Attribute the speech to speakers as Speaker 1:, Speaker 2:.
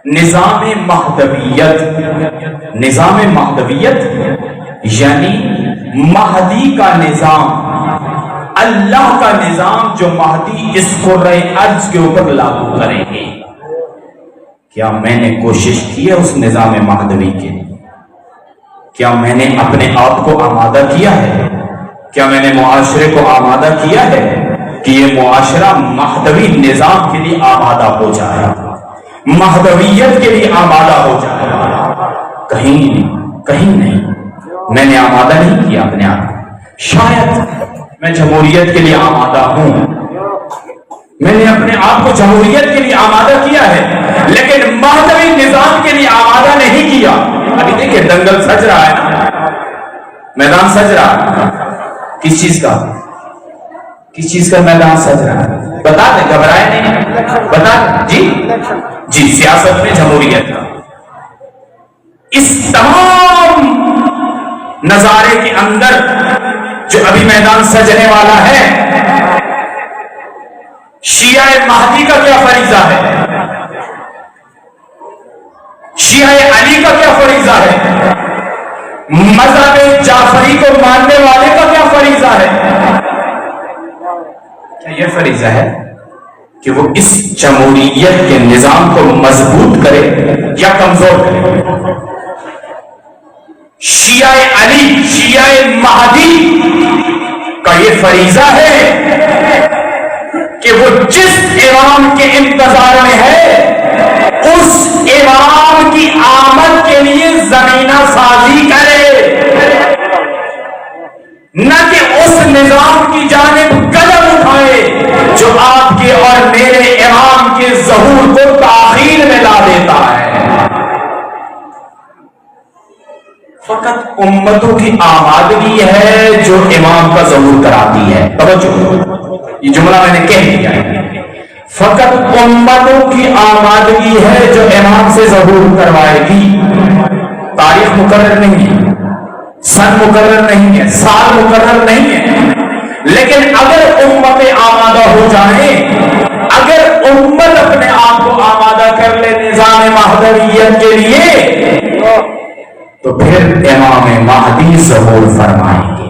Speaker 1: نظام مہدویت، نظام مہدویت یعنی مہدی کا نظام، اللہ کا نظام جو مہدی اس قرۂ ارض کے اوپر لاگو کریں گے۔ کیا میں نے کوشش کی ہے اس نظام مہدوی کے؟ کیا میں نے اپنے آپ کو آمادہ کیا ہے؟ کیا میں نے معاشرے کو آمادہ کیا ہے کہ یہ معاشرہ مہدوی نظام کے لیے آمادہ ہو جائے، مہدویت کے لیے آمادہ ہو جائے؟ کہیں نہیں، میں نے آمادہ نہیں کیا اپنے آپ کو۔ شاید میں جمہوریت کے لیے آمادہ ہوں، میں نے اپنے آپ کو جمہوریت کے لیے آمادہ کیا ہے، لیکن مہدوی نظام کے لیے آمادہ نہیں کیا۔ ابھی دیکھیں دنگل سج رہا ہے، میدان سج رہا ہے، کس چیز کا میدان سج رہا ہے؟ بتا دیں، گھبرائے نہیں، بتا دیں۔ جی سیاست میں جمہوریت کا اس تمام نظارے کے اندر جو ابھی میدان سجنے والا ہے، شیعہ مہدی کا کیا فریضہ ہے؟ شیعہ علی کا کیا فریضہ ہے؟ مذہب جعفری کو ماننے والے کا کیا فریضہ ہے؟ کیا یہ فریضہ ہے کہ وہ اس جمہوریت کے نظام کو مضبوط کرے یا کمزور کرے؟ شیعہ علی، شیعہ مہدی کا یہ فریضہ ہے کہ وہ جس امام کے انتظار میں ہے اس امام کی آمد کے لیے زمینہ سازی کرے، نہ کہ اس نظام کی جانب قدم اٹھائے جو آپ کے اور میرے امام کے ظہور کو تاخیر میں لا دیتا ہے۔ فقط امتوں کی آمادگی ہے جو امام کا ظہور کراتی ہے۔ توجہ، یہ جملہ میں نے کہہ دیا ہے، فقط امتوں کی آمادگی ہے جو امام سے ظہور کروائے گی۔ تاریخ مقرر نہیں ہے، سن مقرر نہیں ہے، سال مقرر نہیں ہے، لیکن اگر امتیں آمادہ ہو جائیں، اگر امت اپنے آپ کو آمادہ کر لے نظام مہدویت کے لیے، تو پھر امام مہدی ظہور فرمائیں گے۔